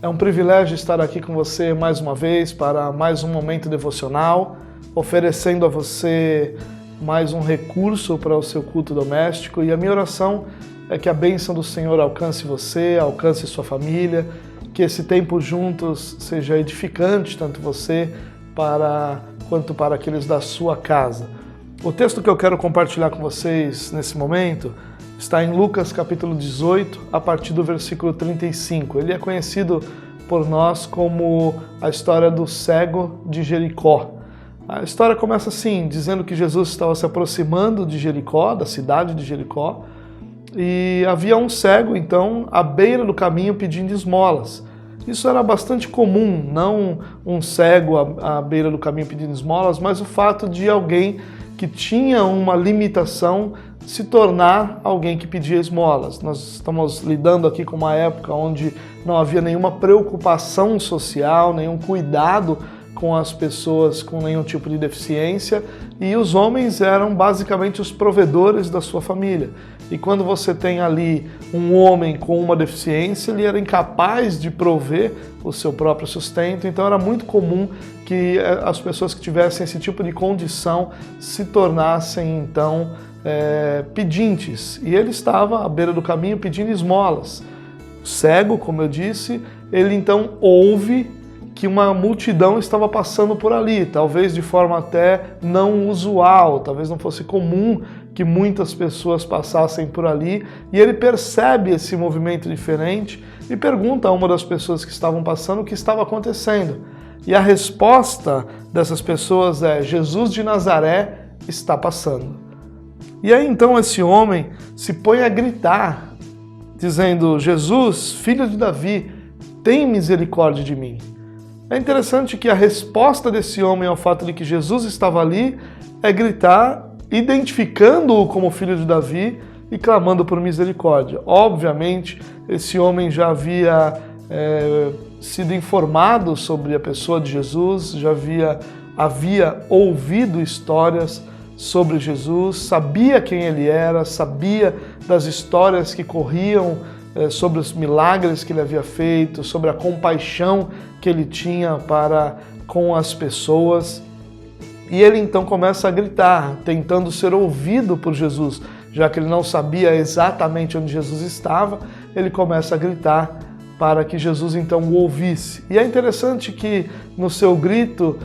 É um privilégio estar aqui com você mais uma vez para mais um momento devocional, oferecendo a você mais um recurso para o seu culto doméstico. E a minha oração é que a bênção do Senhor alcance você, alcance sua família, que esse tempo juntos seja edificante, tanto você quanto para aqueles da sua casa. O texto que eu quero compartilhar com vocês nesse momento está em Lucas capítulo 18, a partir do versículo 35. Ele é conhecido por nós como a história do cego de Jericó. A história começa assim, dizendo que Jesus estava se aproximando de Jericó, da cidade de Jericó, e havia um cego, então, à beira do caminho pedindo esmolas. Isso era bastante comum, não um cego à beira do caminho pedindo esmolas, mas o fato de alguém que tinha uma limitação se tornar alguém que pedia esmolas. Nós estamos lidando aqui com uma época onde não havia nenhuma preocupação social, nenhum cuidado com as pessoas com nenhum tipo de deficiência, e os homens eram basicamente os provedores da sua família. E quando você tem ali um homem com uma deficiência, ele era incapaz de prover o seu próprio sustento, então era muito comum que as pessoas que tivessem esse tipo de condição se tornassem então pedintes. E ele estava à beira do caminho pedindo esmolas. Cego, como eu disse, ele então ouve que uma multidão estava passando por ali, talvez de forma até não usual, talvez não fosse comum que muitas pessoas passassem por ali, e ele percebe esse movimento diferente e pergunta a uma das pessoas que estavam passando o que estava acontecendo. E a resposta dessas pessoas é: Jesus de Nazaré está passando. E aí então esse homem se põe a gritar, dizendo: Jesus, filho de Davi, tem misericórdia de mim. É interessante que a resposta desse homem ao fato de que Jesus estava ali é gritar, identificando-o como filho de Davi e clamando por misericórdia. Obviamente, esse homem já havia sido informado sobre a pessoa de Jesus, já havia ouvido histórias sobre Jesus, sabia quem ele era, sabia das histórias que corriam sobre os milagres que ele havia feito, sobre a compaixão que ele tinha para com as pessoas. E ele então começa a gritar, tentando ser ouvido por Jesus. Já que ele não sabia exatamente onde Jesus estava, ele começa a gritar para que Jesus então o ouvisse. E é interessante que no seu grito,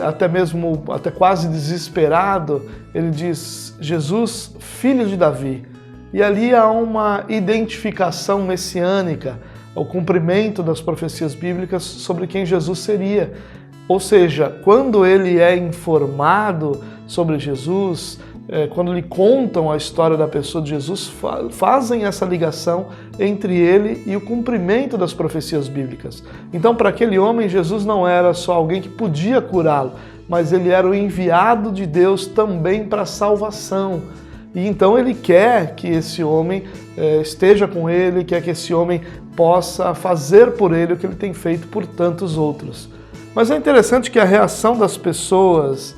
até quase desesperado, ele diz: Jesus, filho de Davi. E ali há uma identificação messiânica, o cumprimento das profecias bíblicas sobre quem Jesus seria. Ou seja, quando ele é informado sobre Jesus, quando lhe contam a história da pessoa de Jesus, fazem essa ligação entre ele e o cumprimento das profecias bíblicas. Então, para aquele homem, Jesus não era só alguém que podia curá-lo, mas ele era o enviado de Deus também para a salvação. E então ele quer que esse homem esteja com ele, quer que esse homem possa fazer por ele o que ele tem feito por tantos outros. Mas é interessante que a reação das pessoas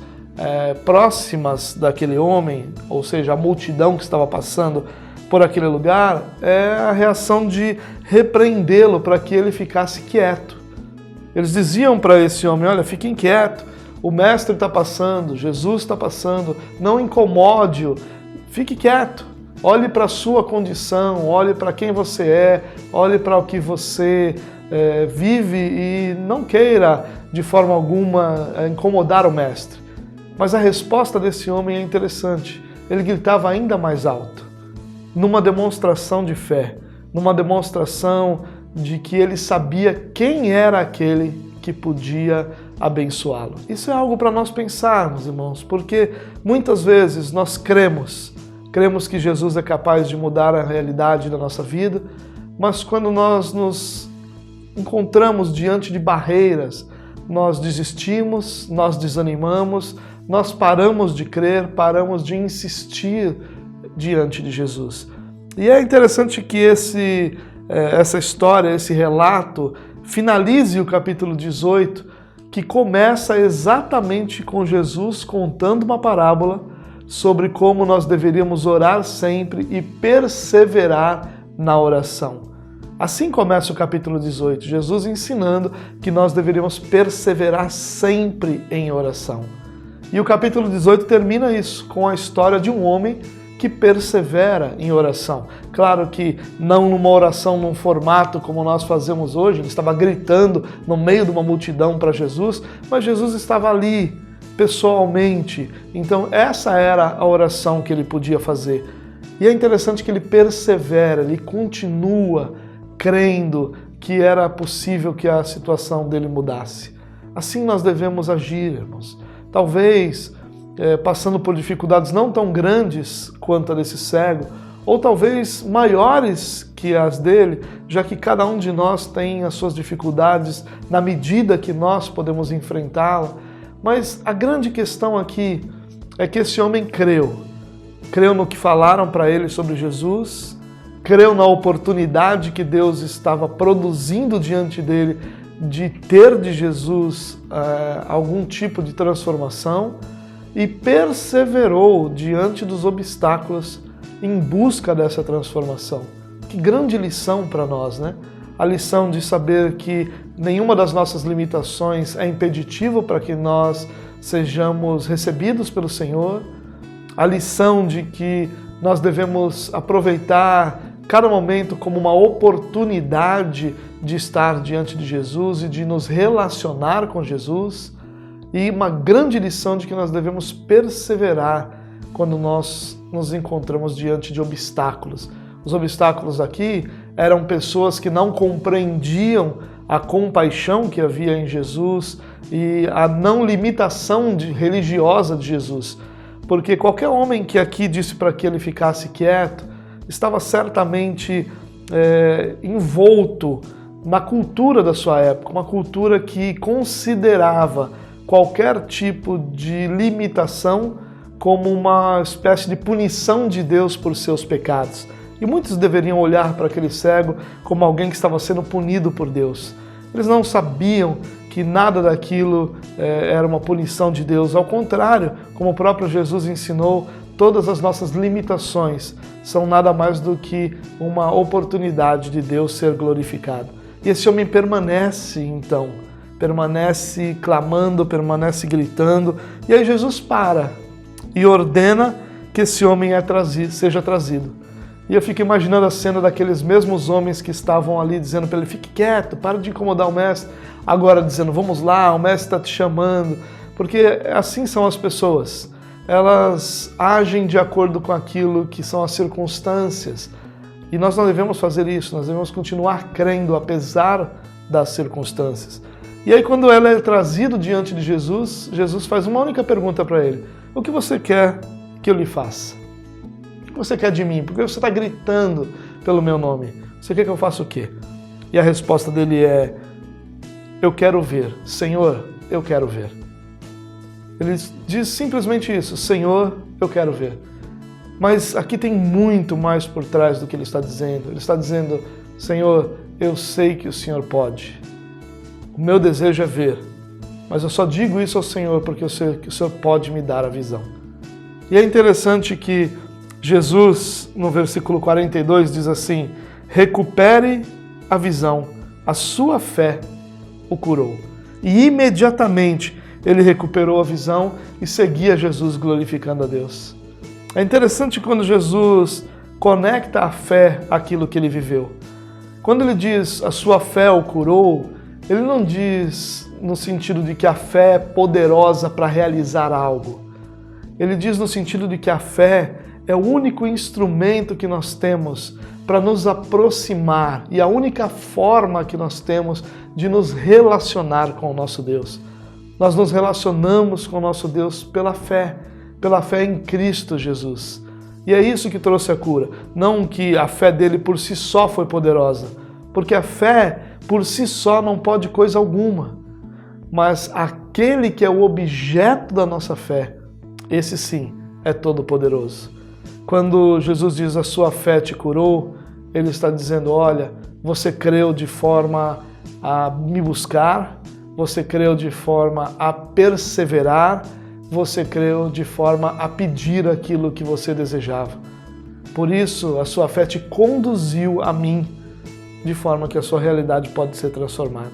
próximas daquele homem, ou seja, a multidão que estava passando por aquele lugar, é a reação de repreendê-lo para que ele ficasse quieto. Eles diziam para esse homem: olha, fique quieto, o mestre está passando, Jesus está passando, não incomode-o. Fique quieto, olhe para a sua condição, olhe para quem você é, olhe para o que você vive e não queira de forma alguma incomodar o mestre. Mas a resposta desse homem é interessante. Ele gritava ainda mais alto, numa demonstração de fé, numa demonstração de que ele sabia quem era aquele que podia abençoá-lo. Isso é algo para nós pensarmos, irmãos, porque muitas vezes nós cremos que Jesus é capaz de mudar a realidade da nossa vida, mas quando nós nos encontramos diante de barreiras, nós desistimos, nós desanimamos, nós paramos de crer, paramos de insistir diante de Jesus. E é interessante que essa história, esse relato, finalize o capítulo 18, que começa exatamente com Jesus contando uma parábola sobre como nós deveríamos orar sempre e perseverar na oração. Assim começa o capítulo 18, Jesus ensinando que nós deveríamos perseverar sempre em oração. E o capítulo 18 termina isso, com a história de um homem que persevera em oração. Claro que não numa oração num formato como nós fazemos hoje, ele estava gritando no meio de uma multidão para Jesus, mas Jesus estava ali, pessoalmente. Então essa era a oração que ele podia fazer. E é interessante que ele persevera, ele continua crendo que era possível que a situação dele mudasse. Assim nós devemos agir, irmãos. Talvez passando por dificuldades não tão grandes quanto a desse cego, ou talvez maiores que as dele, já que cada um de nós tem as suas dificuldades na medida que nós podemos enfrentá-la. Mas a grande questão aqui é que esse homem creu. Creu no que falaram para ele sobre Jesus, creu na oportunidade que Deus estava produzindo diante dele de ter de Jesus algum tipo de transformação e perseverou diante dos obstáculos em busca dessa transformação. Que grande lição para nós, né? A lição de saber que nenhuma das nossas limitações é impeditivo para que nós sejamos recebidos pelo Senhor. A lição de que nós devemos aproveitar cada momento como uma oportunidade de estar diante de Jesus e de nos relacionar com Jesus. E uma grande lição de que nós devemos perseverar quando nós nos encontramos diante de obstáculos. Os obstáculos aqui eram pessoas que não compreendiam a compaixão que havia em Jesus e a não limitação religiosa de Jesus. Porque qualquer homem que aqui disse para que ele ficasse quieto estava certamente envolto na cultura da sua época, uma cultura que considerava qualquer tipo de limitação como uma espécie de punição de Deus por seus pecados. E muitos deveriam olhar para aquele cego como alguém que estava sendo punido por Deus. Eles não sabiam que nada daquilo era uma punição de Deus. Ao contrário, como o próprio Jesus ensinou, todas as nossas limitações são nada mais do que uma oportunidade de Deus ser glorificado. E esse homem permanece, então, permanece clamando, permanece gritando, e aí Jesus para e ordena que esse homem seja trazido. E eu fico imaginando a cena daqueles mesmos homens que estavam ali dizendo para ele: fique quieto, para de incomodar o mestre, agora dizendo: vamos lá, o mestre está te chamando, porque assim são as pessoas. Elas agem de acordo com aquilo que são as circunstâncias. E nós não devemos fazer isso, nós devemos continuar crendo apesar das circunstâncias. E aí quando ele é trazido diante de Jesus, Jesus faz uma única pergunta para ele: o que você quer que eu lhe faça? O que você quer de mim? Porque você está gritando pelo meu nome. Você quer que eu faça o quê? E a resposta dele é: eu quero ver. Senhor, eu quero ver. Ele diz simplesmente isso: Senhor, eu quero ver. Mas aqui tem muito mais por trás do que ele está dizendo. Ele está dizendo: Senhor, eu sei que o Senhor pode. O meu desejo é ver. Mas eu só digo isso ao Senhor porque eu sei que o Senhor pode me dar a visão. E é interessante que Jesus, no versículo 42, diz assim: recupere a visão, a sua fé o curou. E imediatamente ele recuperou a visão e seguia Jesus glorificando a Deus. É interessante quando Jesus conecta a fé àquilo que ele viveu. Quando ele diz a sua fé o curou, ele não diz no sentido de que a fé é poderosa para realizar algo. Ele diz no sentido de que a fé é o único instrumento que nós temos para nos aproximar e a única forma que nós temos de nos relacionar com o nosso Deus. Nós nos relacionamos com o nosso Deus pela fé em Cristo Jesus. E é isso que trouxe a cura. Não que a fé dele por si só foi poderosa, porque a fé por si só não pode coisa alguma. Mas aquele que é o objeto da nossa fé, esse sim é todo poderoso. Quando Jesus diz a sua fé te curou, ele está dizendo: olha, você creu de forma a me buscar, você creu de forma a perseverar, você creu de forma a pedir aquilo que você desejava. Por isso, a sua fé te conduziu a mim. de forma que a sua realidade pode ser transformada.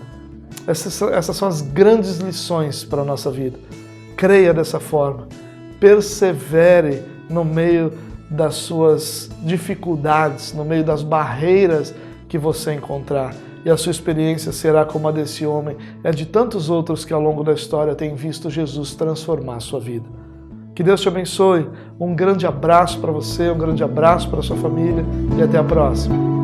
Essas são as grandes lições para a nossa vida. Creia dessa forma, persevere no meio das suas dificuldades, no meio das barreiras que você encontrar. E a sua experiência será como a desse homem e a de tantos outros que ao longo da história têm visto Jesus transformar a sua vida. Que Deus te abençoe. Um grande abraço para você, um grande abraço para a sua família e até a próxima.